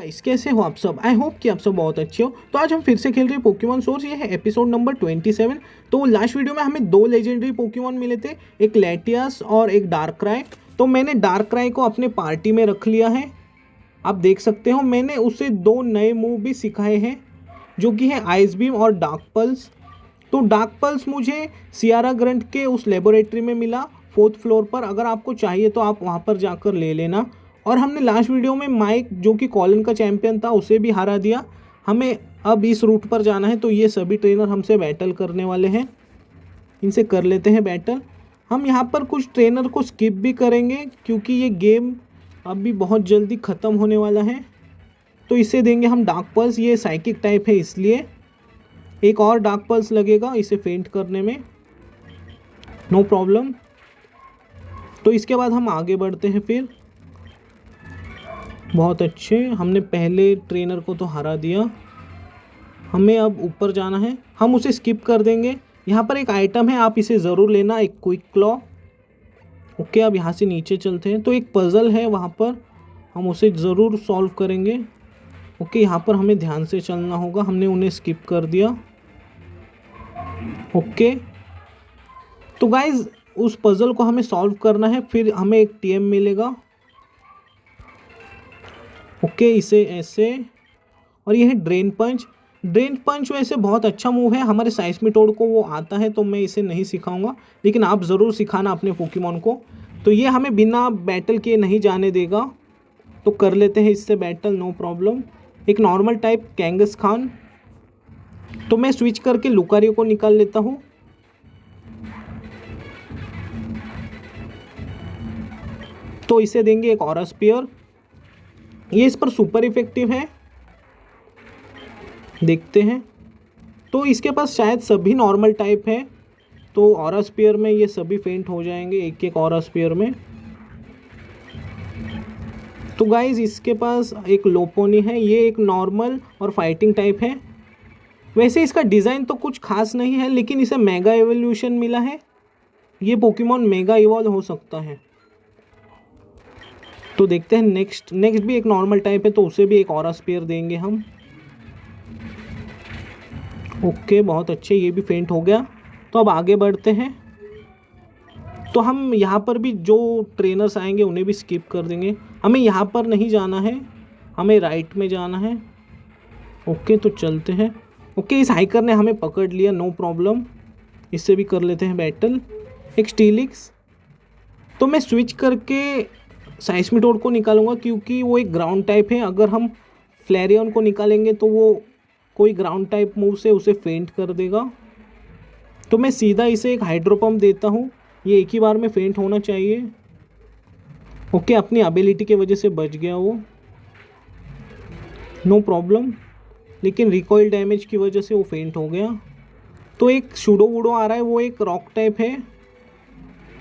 Guys कैसे हो आप सब। आई होप कि आप सब बहुत अच्छे हो। तो आज हम फिर से खेल रहे हैं पोकेमॉन सोर्स। ये है एपिसोड नंबर 27। तो लास्ट वीडियो में हमें दो लेजेंडरी पोकेमॉन मिले थे, एक लैटियस और एक डार्कराय। तो मैंने डार्कराय को अपने पार्टी में रख लिया है। आप देख सकते हो मैंने उसे दो नए मूव भी सिखाए हैं, जो कि है आइस बीम और डार्क पल्स। तो डार्क पल्स मुझे सियारा ग्रंट के उस लेबोरेटरी में मिला 4th फ्लोर पर। अगर आपको चाहिए तो आप वहाँ पर जाकर ले लेना। और हमने लास्ट वीडियो में माइक, जो कि कॉलन का चैंपियन था, उसे भी हरा दिया। हमें अब इस रूट पर जाना है। तो ये सभी ट्रेनर हमसे बैटल करने वाले हैं, इनसे कर लेते हैं बैटल। हम यहाँ पर कुछ ट्रेनर को स्किप भी करेंगे, क्योंकि ये गेम अभी बहुत जल्दी ख़त्म होने वाला है। तो इसे देंगे हम डार्क पल्स। ये साइकिक टाइप है, इसलिए एक और डार्क पल्स लगेगा इसे फेंट करने में, नो प्रॉब्लम। तो इसके बाद हम आगे बढ़ते हैं। फिर बहुत अच्छे, हमने पहले ट्रेनर को तो हरा दिया। हमें अब ऊपर जाना है, हम उसे स्किप कर देंगे। यहाँ पर एक आइटम है, आप इसे ज़रूर लेना, एक क्विक क्लॉ। ओके, अब यहाँ से नीचे चलते हैं। तो एक पज़ल है वहाँ पर, हम उसे ज़रूर सॉल्व करेंगे। ओके, यहाँ पर हमें ध्यान से चलना होगा, हमने उन्हें स्किप कर दिया। ओके, तो गाइज उस पज़ल को हमें सॉल्व करना है, फिर हमें एक टीएम मिलेगा। ओके, इसे ऐसे, और ये है ड्रेन पंच। ड्रेन पंच वैसे बहुत अच्छा मूव है, हमारे साइस्मीटोड को वो आता है, तो मैं इसे नहीं सिखाऊंगा, लेकिन आप ज़रूर सिखाना अपने पोकेमॉन को। तो ये हमें बिना बैटल किए नहीं जाने देगा, तो कर लेते हैं इससे बैटल, नो प्रॉब्लम। एक नॉर्मल टाइप कैंगसखान। तो मैं स्विच करके लुकारियो को निकाल लेता हूँ। तो इसे देंगे एक ऑरा स्पीयर। ये इस पर सुपर इफेक्टिव है, देखते हैं। तो इसके पास शायद सभी नॉर्मल टाइप है, तो ऑरा स्पीयर में ये सभी फेंट हो जाएंगे एक एक ऑरा स्पीयर में। तो गाइज इसके पास एक लोपोनी है, ये एक नॉर्मल और फाइटिंग टाइप है। वैसे इसका डिज़ाइन तो कुछ खास नहीं है, लेकिन इसे मेगा एवोल्यूशन मिला है। ये पोकेमॉन मेगा इवॉल्व हो सकता है। तो देखते हैं नेक्स्ट भी एक नॉर्मल टाइप है, तो उसे भी एक ऑरा स्पीयर देंगे हम। ओके, बहुत अच्छे, ये भी फेंट हो गया। तो अब आगे बढ़ते हैं। तो हम यहाँ पर भी जो ट्रेनर्स आएंगे उन्हें भी स्किप कर देंगे। हमें यहाँ पर नहीं जाना है, हमें राइट में जाना है। ओके, तो चलते हैं। ओके, इस हाइकर ने हमें पकड़ लिया, नो प्रॉब्लम। इससे भी कर लेते हैं बैटल। एक स्टीलिक्स। तो मैं स्विच करके साइस्मीटोड को निकालूंगा, क्योंकि वो एक ग्राउंड टाइप है। अगर हम फ्लैरियन को निकालेंगे तो वो कोई ग्राउंड टाइप मूव से उसे फेंट कर देगा। तो मैं सीधा इसे एक हाइड्रो पंप देता हूँ, ये एक ही बार में फेंट होना चाहिए। ओके, अपनी एबिलिटी के वजह से बच गया वो, नो प्रॉब्लम। लेकिन रिकॉइल डैमेज की वजह से वो फेंट हो गया। तो एक शूडो वूडो आ रहा है, वो एक रॉक टाइप है,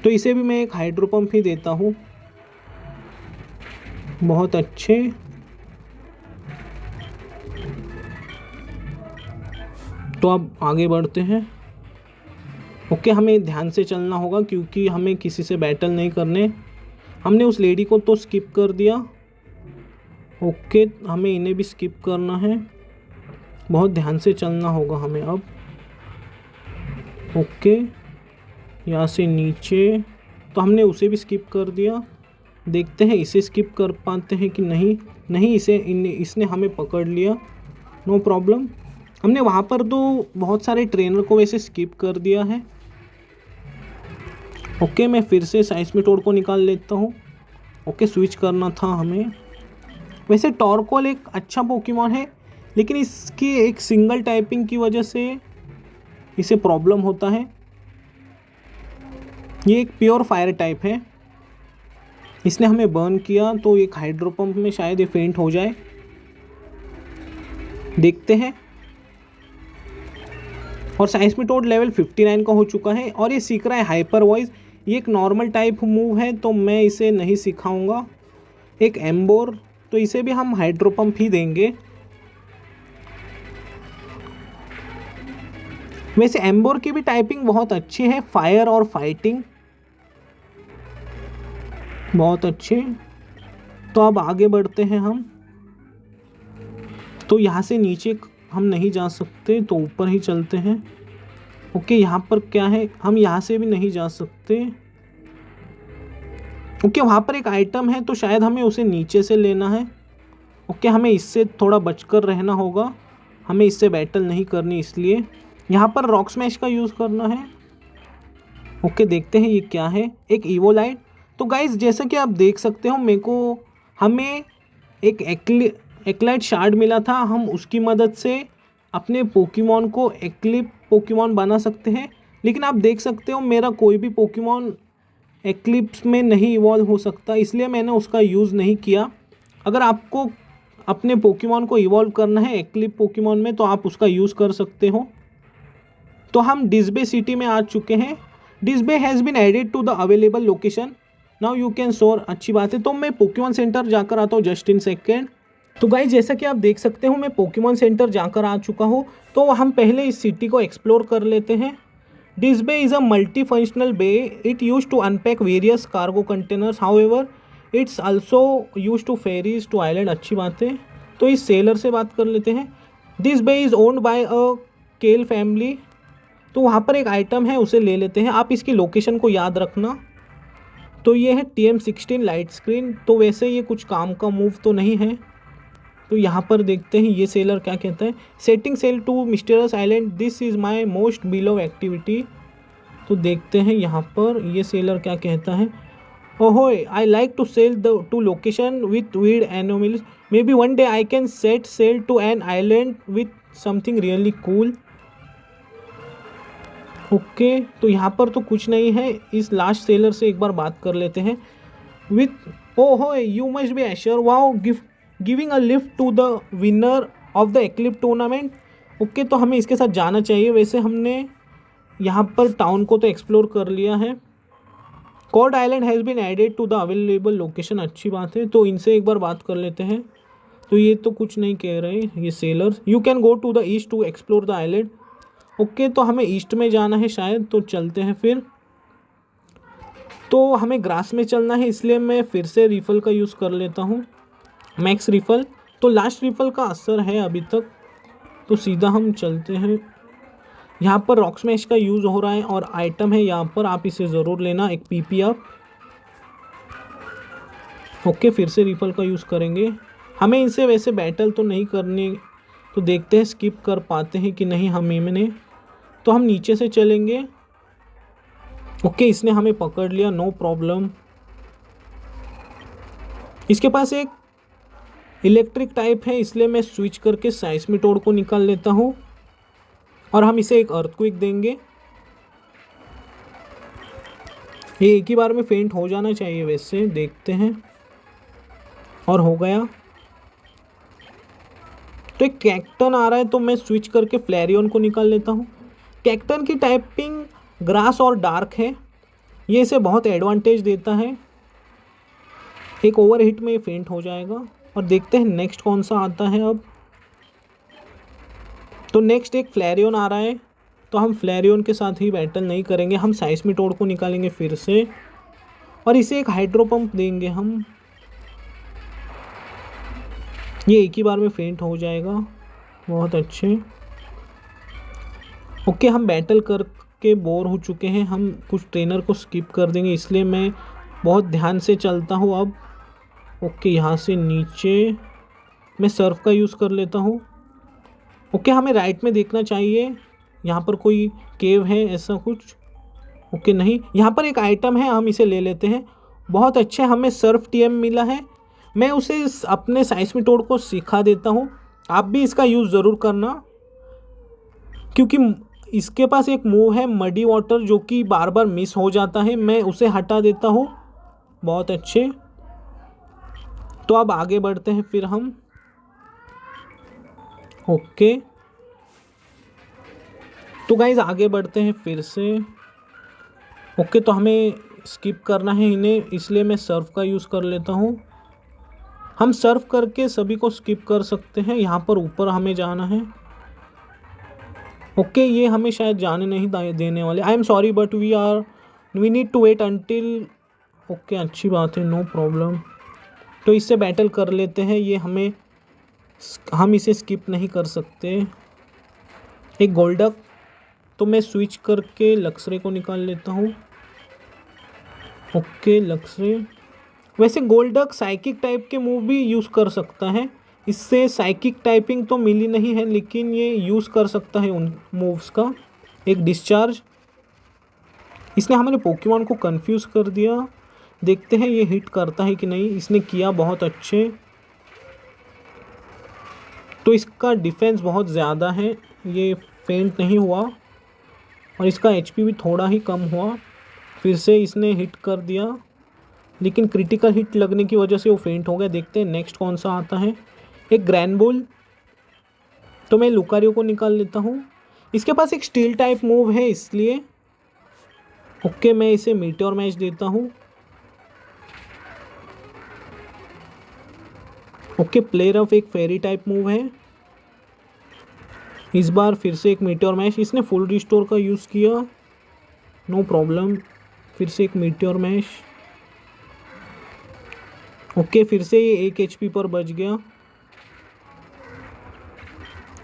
तो इसे भी मैं एक हाइड्रो पंप ही देता हूँ। बहुत अच्छे। तो अब आगे बढ़ते हैं। ओके, हमें ध्यान से चलना होगा, क्योंकि हमें किसी से बैटल नहीं करने। हमने उस लेडी को तो स्किप कर दिया। ओके, हमें इन्हें भी स्किप करना है, बहुत ध्यान से चलना होगा हमें अब। ओके, यहाँ से नीचे, तो हमने उसे भी स्किप कर दिया। देखते हैं इसे स्किप कर पाते हैं कि नहीं, इसने हमें पकड़ लिया, नो प्रॉब्लम। हमने वहाँ पर तो बहुत सारे ट्रेनर को वैसे स्किप कर दिया है। ओके, मैं फिर से साइस्मीटोड को निकाल लेता हूँ। ओके, स्विच करना था हमें। वैसे टॉर्कोल एक अच्छा पोकेमॉन है, लेकिन इसकी एक सिंगल टाइपिंग की वजह से इसे प्रॉब्लम होता है। ये एक प्योर फायर टाइप है, इसने हमें बर्न किया, तो एक हाइड्रो पंप में शायद ये फेंट हो जाए, देखते हैं। और साइस्मीटोड लेवल 59 का हो चुका है, और ये सीख रहा है हाइपर वॉइस। ये एक नॉर्मल टाइप मूव है, तो मैं इसे नहीं सिखाऊंगा। एक एम्बोर, तो इसे भी हम हाइड्रो पंप ही देंगे। वैसे एम्बोर की भी टाइपिंग बहुत अच्छी है, फायर और फाइटिंग, बहुत अच्छे। तो अब आगे बढ़ते हैं हम। तो यहाँ से नीचे हम नहीं जा सकते, तो ऊपर ही चलते हैं। ओके, यहाँ पर क्या है, हम यहाँ से भी नहीं जा सकते। ओके, वहाँ पर एक आइटम है, तो शायद हमें उसे नीचे से लेना है। ओके, हमें इससे थोड़ा बचकर रहना होगा, हमें इससे बैटल नहीं करनी, इसलिए यहाँ पर रॉक स्मैश का यूज़ करना है। ओके, देखते हैं ये क्या है, एक इवोलाइट। तो गाइज जैसा कि आप देख सकते हो, हमें एक एक्लाइट शार्ड मिला था, हम उसकी मदद से अपने पोकेमॉन को एक्लिप पोकेमॉन बना सकते हैं। लेकिन आप देख सकते हो मेरा कोई भी पोकेमॉन एक्लिप्स में नहीं इवॉल्व हो सकता, इसलिए मैंने उसका यूज़ नहीं किया। अगर आपको अपने पोकेमॉन को इवॉल्व करना है एक्लिप पोकेमॉन में, तो आप उसका यूज़ कर सकते हो। तो हम डिस्बे सिटी में आ चुके हैं। Display has been added to the available location, now you can soar. अच्छी बात है, तो मैं पोकेमॉन सेंटर जाकर आता हूँ जस्ट इन सेकेंड। तो गाइस जैसा कि आप देख सकते हो, मैं पोकेमॉन सेंटर जाकर आ चुका हूँ। तो हम पहले इस सिटी को एक्सप्लोर कर लेते हैं। This bay is a multi functional bay, it use to unpack various cargo containers, however it's also use to ferries to island. अच्छी बात है, तो इस सेलर से बात कर लेते हैं। This bay is owned by a Kale family, तो वहाँ पर एक आइटम है, उसे ले लेते हैं। आप इसकी लोकेशन को याद रखना। तो ये है TM16 लाइट स्क्रीन। तो वैसे ये कुछ काम का मूव तो नहीं है। तो यहाँ पर देखते हैं ये सेलर क्या कहता है। Setting sail to mysterious island, this is my most beloved activity. तो देखते हैं यहाँ पर ये सेलर क्या कहता है। ओहो, I like to sail the two location with weird anomalies, may be one day I can set sail to an island with something really cool. Okay, तो यहाँ पर तो कुछ नहीं है। इस लास्ट सेलर से एक बार बात कर लेते हैं। विथ ओहो, you must be assure, wow, giving a lift to the winner of the Eclip tournament. Okay, तो हमें इसके साथ जाना चाहिए। वैसे हमने यहाँ पर टाउन को तो एक्सप्लोर कर लिया है। Cord island has been added to the available location. अच्छी बात है, तो इनसे एक बार बात कर लेते हैं। तो ये तो कुछ नहीं कह रहे ये sailors. You can go to the east to explore the island. Okay, तो हमें ईस्ट में जाना है शायद, तो चलते हैं फिर। तो हमें ग्रास में चलना है, इसलिए मैं फिर से रिफल का यूज़ कर लेता हूँ, मैक्स रिफल। तो लास्ट रिफल का असर है अभी तक, तो सीधा हम चलते हैं। यहाँ पर रॉक स्मैश का यूज़ हो रहा है और आइटम है यहाँ पर, आप इसे ज़रूर लेना, एक PP अप। ओके, फिर से रिफल का यूज़ करेंगे। हमें इनसे वैसे बैटल तो नहीं करनी, तो देखते हैं स्किप कर पाते हैं कि नहीं हम इन्हें। तो हम नीचे से चलेंगे। ओके, इसने हमें पकड़ लिया, नो प्रॉब्लम। इसके पास एक इलेक्ट्रिक टाइप है, इसलिए मैं स्विच करके साइस्मिटोड को निकाल लेता हूँ और हम इसे एक अर्थक्वेक देंगे। ये एक ही बार में फेंट हो जाना चाहिए वैसे, देखते हैं। और हो गया। तो एक कैक्टन आ रहा है, तो मैं स्विच करके फ्लैरियन को निकाल लेता हूँ। कैक्टन की टाइपिंग ग्रास और डार्क है, ये इसे बहुत एडवांटेज देता है। एक ओवर हिट में ये फेंट हो जाएगा। और देखते हैं नेक्स्ट कौन सा आता है अब। तो नेक्स्ट एक फ्लैरियन आ रहा है, तो हम फ्लैरियन के साथ ही बैटल नहीं करेंगे, हम साइस्मिटोड को निकालेंगे फिर से और इसे एक हाइड्रो पंप देंगे हम। ये एक ही बार में फेंट हो जाएगा, बहुत अच्छे। ओके, हम बैटल करके बोर हो चुके हैं, हम कुछ ट्रेनर को स्किप कर देंगे, इसलिए मैं बहुत ध्यान से चलता हूँ अब। ओके, यहाँ से नीचे मैं सर्फ का यूज़ कर लेता हूँ। ओके, हमें राइट में देखना चाहिए, यहाँ पर कोई केव है ऐसा कुछ। ओके, नहीं, यहाँ पर एक आइटम है, हम इसे ले लेते हैं। बहुत अच्छे, हमें सर्फ TM मिला है। मैं उसे अपने साइस्मिटोड को सिखा देता हूँ, आप भी इसका यूज़ ज़रूर करना, क्योंकि इसके पास एक मूव है मडी वाटर जो कि बार बार मिस हो जाता है, मैं उसे हटा देता हूँ। बहुत अच्छे, तो अब आगे बढ़ते हैं फिर हम। ओके, तो गाइज आगे बढ़ते हैं फिर से। ओके, तो हमें स्किप करना है इन्हें, इसलिए मैं सर्फ का यूज़ कर लेता हूँ। हम सर्फ करके सभी को स्किप कर सकते हैं। यहाँ पर ऊपर हमें जाना है। ओके, ये हमें शायद जाने नहीं देने वाले। I am sorry but we need to wait until. Okay, अच्छी बात है, नो प्रॉब्लम। तो इससे बैटल कर लेते हैं, ये हमें हम इसे स्किप नहीं कर सकते। एक गोल्डक, तो मैं स्विच करके लक्सरे को निकाल लेता हूँ। ओके लक्सरे। वैसे गोल्डक साइकिक टाइप के मूव भी यूज़ कर सकता है, इससे साइकिक टाइपिंग तो मिली नहीं है लेकिन ये यूज़ कर सकता है उन मूव्स का। एक डिस्चार्ज, इसने हमारे पोकेमॉन को कंफ्यूज कर दिया। देखते हैं ये हिट करता है कि नहीं। इसने किया बहुत अच्छे, तो इसका डिफेंस बहुत ज़्यादा है, ये फेंट नहीं हुआ और इसका एचपी भी थोड़ा ही कम हुआ। फिर से इसने हिट कर दिया लेकिन क्रिटिकल हिट लगने की वजह से वो फेंट हो गया। देखते हैं नेक्स्ट कौन सा आता है। एक ग्रैंड, तो मैं लुकारियो को निकाल लेता हूँ। इसके पास एक स्टील टाइप मूव है इसलिए ओके मैं इसे मीटियोर मैच देता हूँ। ओके प्लेयर ऑफ एक फेरी टाइप मूव है, इस बार फिर से एक मीटियोर मैच। इसने फुल रिस्टोर का यूज़ किया, नो प्रॉब्लम। फिर से एक मीटियोर मैच। ओके फिर से ये 1 HP पर बच गया।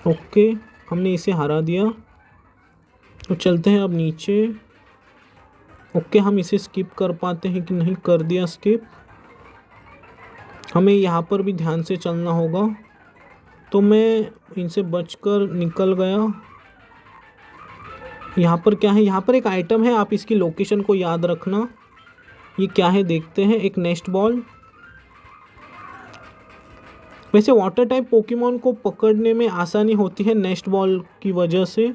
ओके हमने इसे हरा दिया, तो चलते हैं अब नीचे। ओके हम इसे स्किप कर पाते हैं कि नहीं, कर दिया स्किप। हमें यहाँ पर भी ध्यान से चलना होगा, तो मैं इनसे बचकर निकल गया। यहाँ पर क्या है, यहाँ पर एक आइटम है, आप इसकी लोकेशन को याद रखना। ये क्या है देखते हैं। एक नेस्ट बॉल। वैसे वाटर टाइप पोकेमॉन को पकड़ने में आसानी होती है नेस्ट बॉल की वजह से,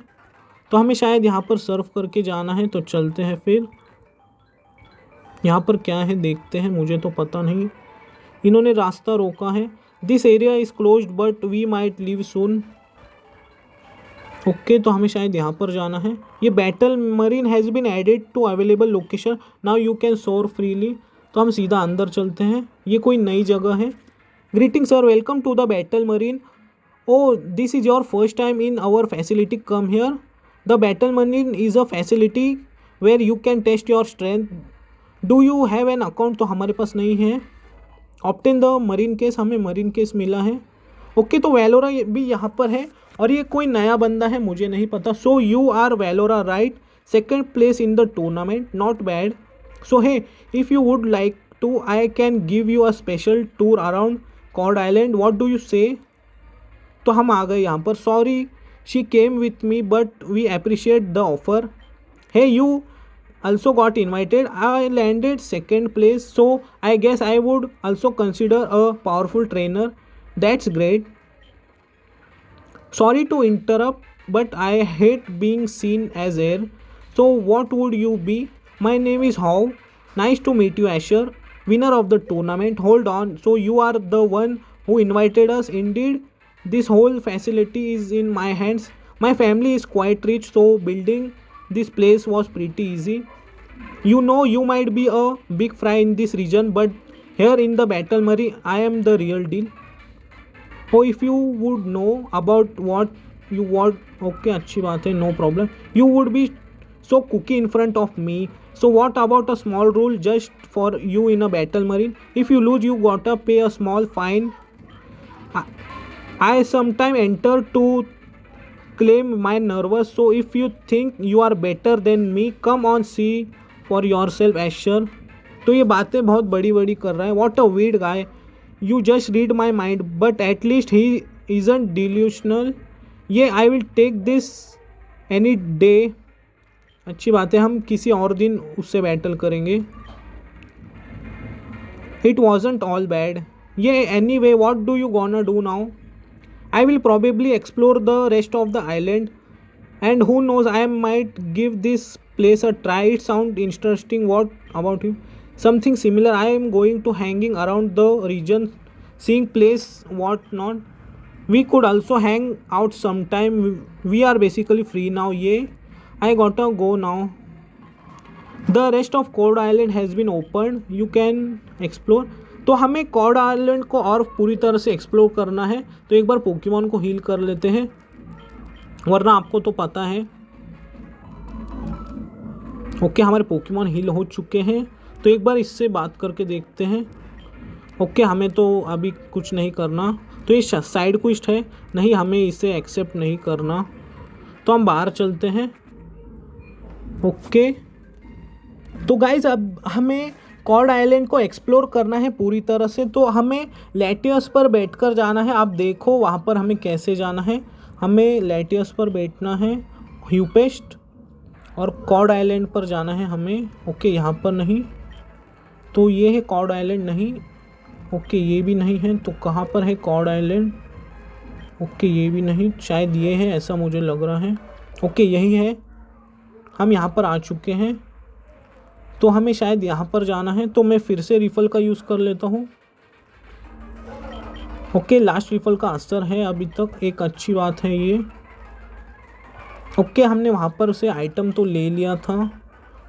तो हमें शायद यहाँ पर सर्व करके जाना है। तो चलते हैं फिर। यहाँ पर क्या है देखते हैं, मुझे तो पता नहीं, इन्होंने रास्ता रोका है। This area is closed but we might leave soon. Okay तो हमें शायद यहाँ पर जाना है। ये battle marine has been added to available location, now you can soar freely. तो हम सीधा अंदर चलते हैं, ये कोई नई जगह है। Greeting sir, welcome to the battle marine. Oh this is your first time in our facility, come here. The battle marine is a facility where you can test your strength. Do you have an account? तो हमारे पास नहीं है। Obtain the marine case, हमें marine case मिला है। Okay तो वेलोरा भी यहाँ पर है और ये कोई नया बंदा है, मुझे नहीं पता। So you are Velora right, second place in the tournament, not bad. So hey if you would like to I can give you a special tour around Cord Island, what do you say. तो हम आ गए यहाँ पर। Sorry she came with me but we appreciate the offer. Hey you also got invited. I landed second place, so I guess I would also consider a powerful trainer. That's great. Sorry to interrupt, but I hate being seen as air. So what would you be? My name is How. Nice to meet you, Asher, winner of the tournament. Hold on, so you are the one who invited us? Indeed, this whole facility is in my hands. My family is quite rich, so building this place was pretty easy. You know, you might be a big fry in this region, but here in the Battle Murray, I am the real deal. Oh, if you would know about what you want, okay, अच्छी बात है, no problem. You would be so cookie in front of me. So what about a small rule just for you in a Battle Marine? If you lose, you gotta pay a small fine. I sometime enter to claim my nervous, so if you think you are better than me, come on, see for yourself, Asher. तो ये बातें बहुत बड़ी बड़ी कर रहा है। What a weird guy. You just read my mind, but at least he isn't delusional. Yeah, I will take this any day. अच्छी बात है, हम किसी और दिन उससे बैटल करेंगे। It wasn't all bad. Yeah, anyway, what do you gonna do now? I will probably explore the rest of the island, and who knows, I might give this place a try. It sounds interesting. What about you? Something similar. I am going to hanging around the region, seeing place, what not. We could also hang out sometime. We are basically free now. Yeah, I gotta go now. The rest of Cold Island has been opened. You can explore. तो हमें cord island को और पूरी तरह से explore करना है, तो एक बार पोकेमॉन को हील कर लेते हैं, वरना आपको तो पता है। ओके हमारे पोकेमॉन हील हो चुके हैं, तो एक बार इससे बात करके देखते हैं। ओके हमें तो अभी कुछ नहीं करना, तो ये साइड क्वेस्ट है, नहीं हमें इसे एक्सेप्ट नहीं करना, तो हम बाहर चलते हैं। ओके, तो गाइज अब हमें कॉर्ड आइलैंड को एक्सप्लोर करना है पूरी तरह से। तो हमें लेटियस पर बैठकर जाना है। आप देखो वहाँ पर हमें कैसे जाना है। हमें लेटियस पर बैठना है, ह्यूपेस्ट, और कॉर्ड आइलैंड पर जाना है हमें। ओके, यहाँ पर नहीं, तो ये है कॉर्ड आइलैंड, नहीं। ओके, ये भी नहीं है, तो कहाँ पर है कॉर्ड आइलैंड? ओके, ये भी नहीं, शायद ये है, ऐसा मुझे लग रहा है। ओके, यही है, हम यहाँ पर आ चुके हैं। तो हमें शायद यहाँ पर जाना है, तो मैं फिर से रिफल का यूज़ कर लेता हूँ। ओके, लास्ट रिफल का असर है अभी तक, एक अच्छी बात है ये। ओके, हमने वहाँ पर से आइटम तो ले लिया था।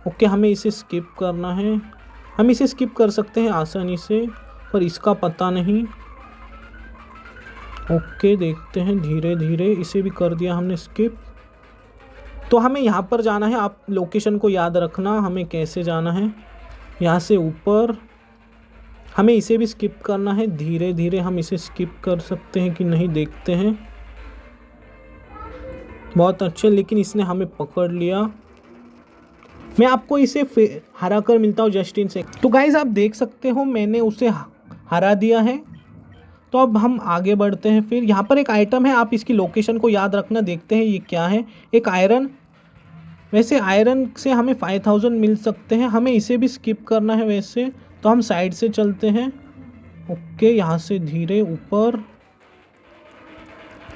ओके, हमें इसे स्किप करना है। हम इसे स्किप कर सकते हैं आसानी से, पर इसका पता नहीं। ओके, देखते हैं, धीरे धीरे इसे भी कर दिया हमने स्किप। तो हमें यहाँ पर जाना है। आप लोकेशन को याद रखना, हमें कैसे जाना है। यहाँ से ऊपर हमें इसे भी स्किप करना है। धीरे धीरे हम इसे स्किप कर सकते हैं कि नहीं, देखते हैं। बहुत अच्छे, लेकिन इसने हमें पकड़ लिया। मैं आपको इसे हरा कर मिलता हूँ जस्ट इन सेकंड। तो गाइज आप देख सकते हो मैंने उसे हरा दिया है। तो अब हम आगे बढ़ते हैं। फिर यहाँ पर एक आइटम है, आप इसकी लोकेशन को याद रखना। देखते हैं ये क्या है। एक आयरन, वैसे आयरन से हमें 5000 मिल सकते हैं। हमें इसे भी स्किप करना है वैसे, तो हम साइड से चलते हैं। ओके, यहाँ से धीरे ऊपर।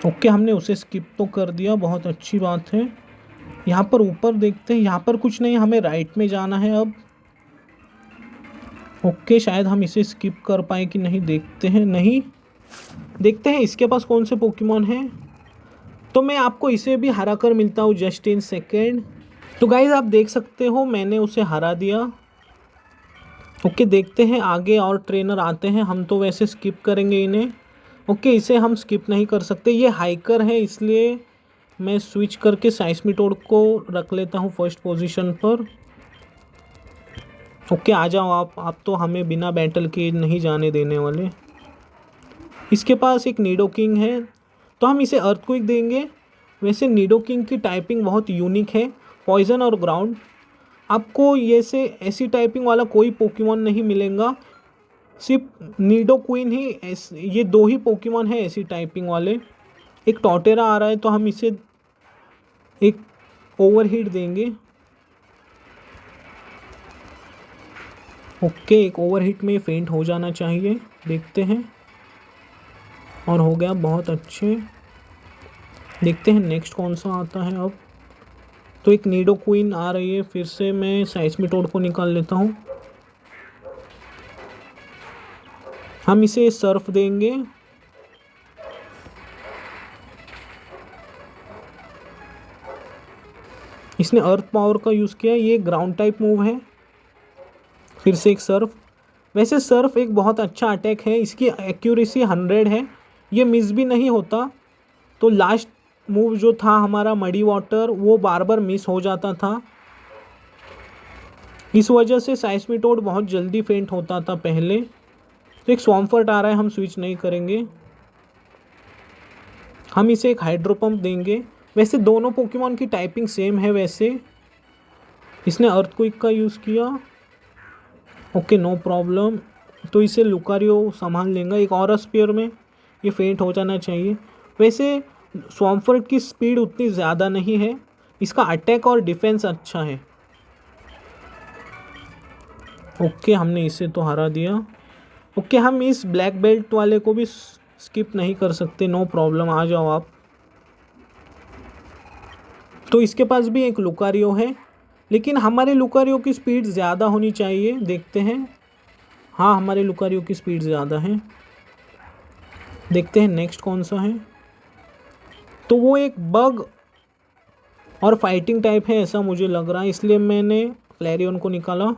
ओके, हमने उसे स्किप तो कर दिया, बहुत अच्छी बात है। यहाँ पर ऊपर देखते हैं, यहाँ पर कुछ नहीं, हमें राइट में जाना है अब। ओके, शायद हम इसे स्किप कर पाए कि नहीं, देखते हैं। नहीं, देखते हैं इसके पास कौन से पोकेमॉन हैं। तो मैं आपको इसे भी हरा कर मिलता हूँ जस्ट इन सेकेंड। तो गाइज आप देख सकते हो मैंने उसे हरा दिया। ओके, देखते हैं आगे और ट्रेनर आते हैं। हम तो वैसे स्किप करेंगे इन्हें। ओके, इसे हम स्किप नहीं कर सकते, ये हाइकर है, इसलिए मैं स्विच करके साइस्मिटोड को रख लेता हूँ फर्स्ट पोजीशन पर। ओके, आ जाओ आप तो हमें बिना बैटल के नहीं जाने देने वाले। इसके पास एक नीडोकिंग है, तो हम इसे अर्थक्वेक देंगे। वैसे नीडोकिंग की टाइपिंग बहुत यूनिक है, पॉइजन और ग्राउंड। आपको ये से ऐसी टाइपिंग वाला कोई पोकेमॉन नहीं मिलेगा, सिर्फ नीडोक्वीन ही, ये दो ही पोकेमॉन है ऐसी टाइपिंग वाले। एक टॉटेरा आ रहा है, तो हम इसे एक ओवरहीट देंगे। ओके, एक ओवरहीट में फेंट हो जाना चाहिए, देखते हैं। और हो गया, बहुत अच्छे। देखते हैं नेक्स्ट कौन सा आता है अब। तो एक नीडोक्वीन आ रही है, फिर से मैं साइस्मिटोड को निकाल लेता हूँ। हम इसे सर्फ देंगे। इसने अर्थ पावर का यूज़ किया, ये ग्राउंड टाइप मूव है। फिर से एक सर्फ। वैसे सर्फ एक बहुत अच्छा अटैक है, इसकी एक्यूरेसी 100 है, ये मिस भी नहीं होता। तो लास्ट मूव जो था हमारा मडी वाटर, वो बार बार मिस हो जाता था, इस वजह से साइस्मिटोड बहुत जल्दी फेंट होता था पहले। तो एक स्वॉम्फर्ट आ रहा है, हम स्विच नहीं करेंगे। हम इसे एक हाइड्रो पंप देंगे। वैसे दोनों पोकेमॉन की टाइपिंग सेम है वैसे। इसने अर्थक्वेक का यूज़ किया। Okay, no problem. तो इसे लुकारियो संभाल लेंगे। एक और स्पेयर में ये फेंट हो जाना चाहिए। वैसे स्वॉम्फर्ट की स्पीड उतनी ज़्यादा नहीं है, इसका अटैक और डिफेंस अच्छा है। ओके, हमने इसे तो हरा दिया। ओके, हम इस ब्लैक बेल्ट वाले को भी स्किप नहीं कर सकते, नो प्रॉब्लम, आ जाओ आप। तो इसके पास भी एक लुकारियो है, लेकिन हमारे लुकारियो की स्पीड ज़्यादा होनी चाहिए। देखते हैं, हाँ हमारे लुकारियो की स्पीड ज़्यादा है। देखते हैं नेक्स्ट कौन सा है। तो वो एक बग और फाइटिंग टाइप है ऐसा मुझे लग रहा है, इसलिए मैंने फ्लैरियन को निकाला।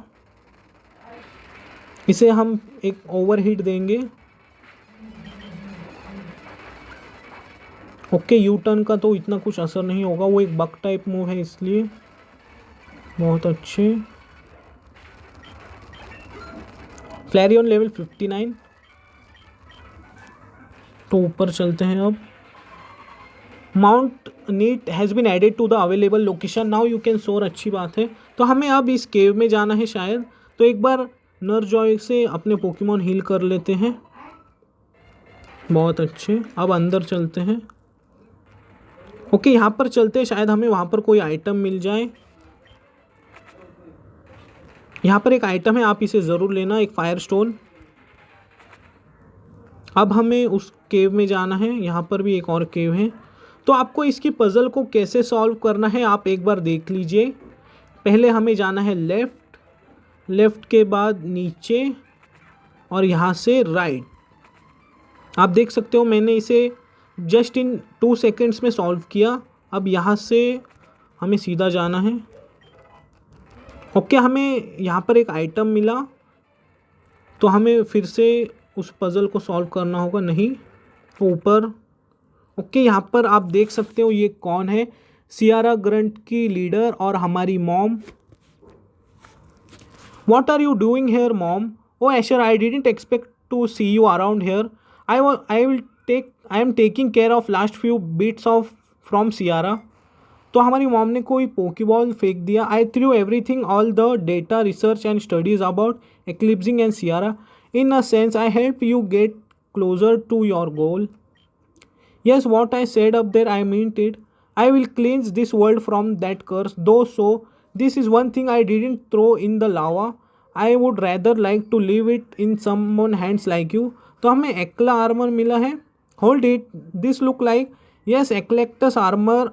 इसे हम एक ओवरहीट देंगे। ओके, यू टर्न का तो इतना कुछ असर नहीं होगा, वो एक बग टाइप मूव है इसलिए। बहुत अच्छे। Flareon level 59। तो ऊपर चलते हैं अब। Mount Neet has been added to the available location, now you can soar, अच्छी बात है। तो हमें अब इस केव में जाना है शायद, तो एक बार नरजॉय से अपने पोकेमॉन हील कर लेते हैं। बहुत अच्छे, अब अंदर चलते हैं। ओके, यहाँ पर चलते हैं, शायद हमें वहाँ पर कोई आइटम मिल जाए। यहाँ पर एक आइटम है, आप इसे ज़रूर लेना, एक फायर स्टोन। अब हमें उस केव में जाना है, यहाँ पर भी एक और केव है। तो आपको इसकी पज़ल को कैसे सॉल्व करना है आप एक बार देख लीजिए। पहले हमें जाना है लेफ़्ट, लेफ़्ट के बाद नीचे और यहाँ से राइट। आप देख सकते हो मैंने इसे जस्ट इन 2 सेकेंड्स में सॉल्व किया। अब यहाँ से हमें सीधा जाना है। ओके, हमें यहाँ पर एक आइटम मिला, तो हमें फिर से उस पज़ल को सॉल्व करना होगा। नहीं, ऊपर। ओके, यहाँ पर आप देख सकते हो ये कौन है, सियारा ग्रंट की लीडर और हमारी mom. What are you doing here, mom? Oh, Asher, I didn't expect to see you around here. I am taking care of last few bits of from Sierra. तो हमारी mom ने कोई Pokeball फेंक दिया। I through everything, all the data, research and studies about eclipsing and Sierra. In a sense I help you get closer to your goal. Yes, what I said up there, I meant it. I will cleanse this world from that curse, though, so this is one thing I didn't throw in the lava. I would rather like to leave it in someone's hands like you. तो हमें एक्ला armour मिला है। Hold it, this look like, yes, Eclectus armor.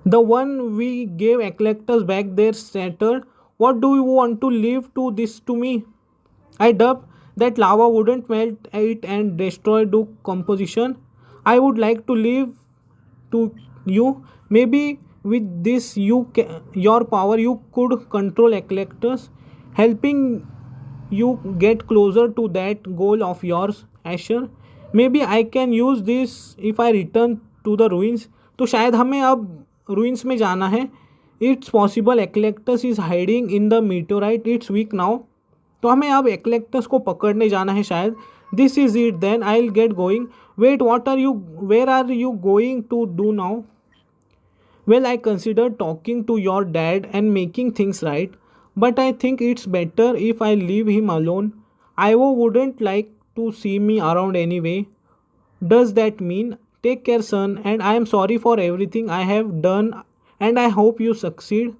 The one we gave Eclectus back there shattered. What do you want to leave to this to me? I dubbed that lava wouldn't melt it and destroy the composition. I would like to leave to you. Maybe with this your power you could control Eclectus, helping you get closer to that goal of yours, Asher. Maybe I can use this if I return to the ruins. तो शायद हमें अब ruins में जाना है। It's possible Eclectus is hiding in the meteorite. It's weak now. तो हमें अब एक्लेक्टस को पकड़ने जाना है शायद। This is it then, I will get going. Wait, where are you going to do now? Well, I consider talking to your dad and making things right, but I think it's better if I leave him alone. I वो wouldn't like to see me around anyway. Does that mean take care son and I am sorry for everything I have done and I hope you succeed.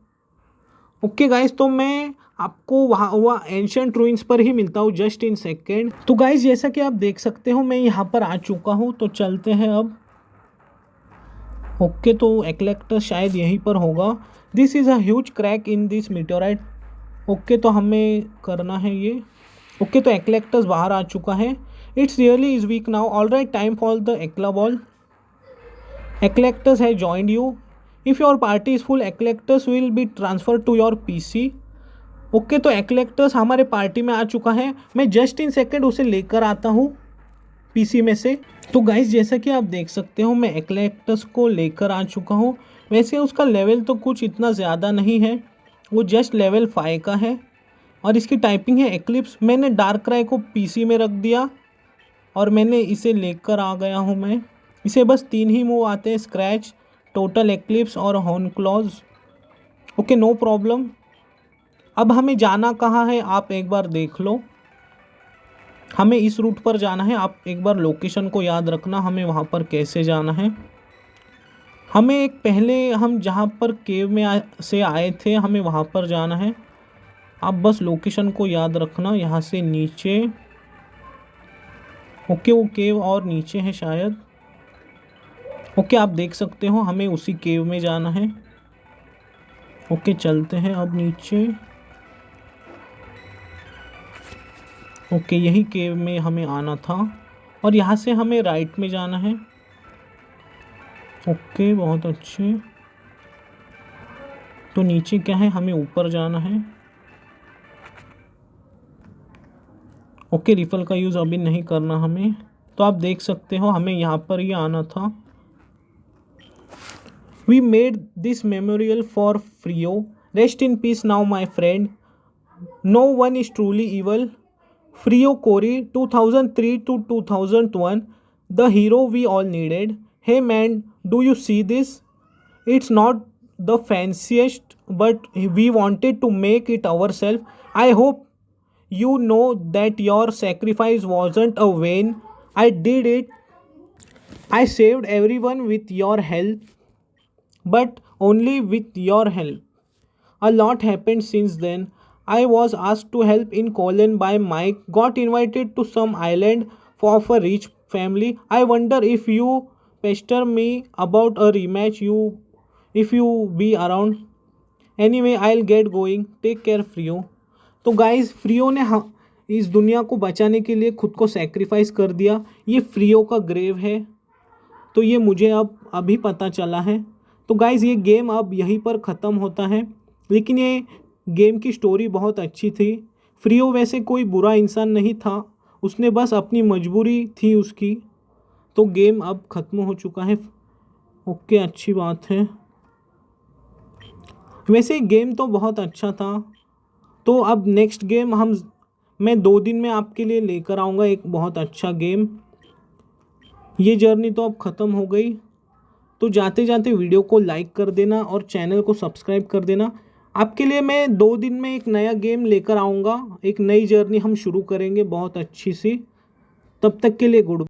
Okay guys, तो मैं आपको वहाँ ancient ruins पर ही मिलता हूँ just in second. तो guys जैसा कि आप देख सकते हो मैं यहाँ पर आ चुका हूँ, तो चलते हैं अब। ओके, तो एक्लेक्टस शायद यहीं पर होगा। This is a huge crack in this meteorite. Okay, तो हमें करना है ये। ओके, तो एक्लेक्टस बाहर आ चुका है। It's really is weak now, all right, time for the Ecla ball. Eclectus has joined you. If your party is full, Eclectus will be transfer to your PC. Okay, तो एक्लेक्टस हमारे party में आ चुका है। मैं just in second उसे लेकर आता हूँ पीसी में से। तो गाइस जैसा कि आप देख सकते हो मैं एक्लेक्टस को लेकर आ चुका हूँ। वैसे उसका लेवल तो कुछ इतना ज़्यादा नहीं है, वो जस्ट लेवल 5 का है और इसकी टाइपिंग है एक्लिप्स। मैंने डार्क क्राई को पीसी में रख दिया और मैंने इसे लेकर आ गया हूँ मैं। इसे बस 3 ही मूव आते हैं, स्क्रैच, टोटल एक्लिप्स और horn claw. Okay, no problem. अब हमें जाना कहाँ है आप एक बार देख लो। हमें इस रूट पर जाना है, आप एक बार लोकेशन को याद रखना हमें वहाँ पर कैसे जाना है। हमें एक पहले हम जहाँ पर केव में से आए थे हमें वहाँ पर जाना है। आप बस लोकेशन को याद रखना, यहाँ से नीचे। ओके, वो केव और नीचे है शायद। ओके, आप देख सकते हो हमें उसी केव में जाना है। ओके, चलते हैं अब नीचे। ओके, यही केव में हमें आना था और यहाँ से हमें राइट में जाना है। ओके, बहुत अच्छे। तो नीचे क्या है, हमें ऊपर जाना है। ओके, रिफल का यूज़ अभी नहीं करना हमें। तो आप देख सकते हो हमें यहाँ पर ही आना था। We made this memorial for Frio, rest in peace now my friend, no one is truly evil, Frio Corey 2003 to 2001, the hero we all needed. Hey man, do you see this? It's not the fanciest, but we wanted to make it ourselves. I hope you know that your sacrifice wasn't a vain. I did it. I saved everyone with your help, but only with your help. A lot happened since then. I was asked to help in Colon by Mike, got invited to some island of a rich family. I wonder if you pester me about a rematch you if you be around. Anyway, I'll get going. Take care, फ्रियो. तो guys, फ्रियो ने इस दुनिया को बचाने के लिए खुद को सेक्रीफाइस कर दिया. ये फ्रियो का ग्रेव है. तो ये मुझे अब अभी पता चला है. तो गाइस, ये गेम अब यहीं पर ख़त्म होता है. लेकिन ये गेम की स्टोरी बहुत अच्छी थी. फ्रियो वैसे कोई बुरा इंसान नहीं था, उसने बस अपनी मजबूरी थी उसकी. तो गेम अब ख़त्म हो चुका है. ओके, अच्छी बात है. वैसे गेम तो बहुत अच्छा था. तो अब नेक्स्ट गेम मैं 2 दिन में आपके लिए लेकर आऊँगा एक बहुत अच्छा गेम. ये जर्नी तो अब ख़त्म हो गई. तो जाते जाते वीडियो को लाइक कर देना और चैनल को सब्सक्राइब कर देना. आपके लिए मैं 2 दिन में एक नया गेम लेकर आऊँगा. एक नई जर्नी हम शुरू करेंगे बहुत अच्छी सी. तब तक के लिए गुड.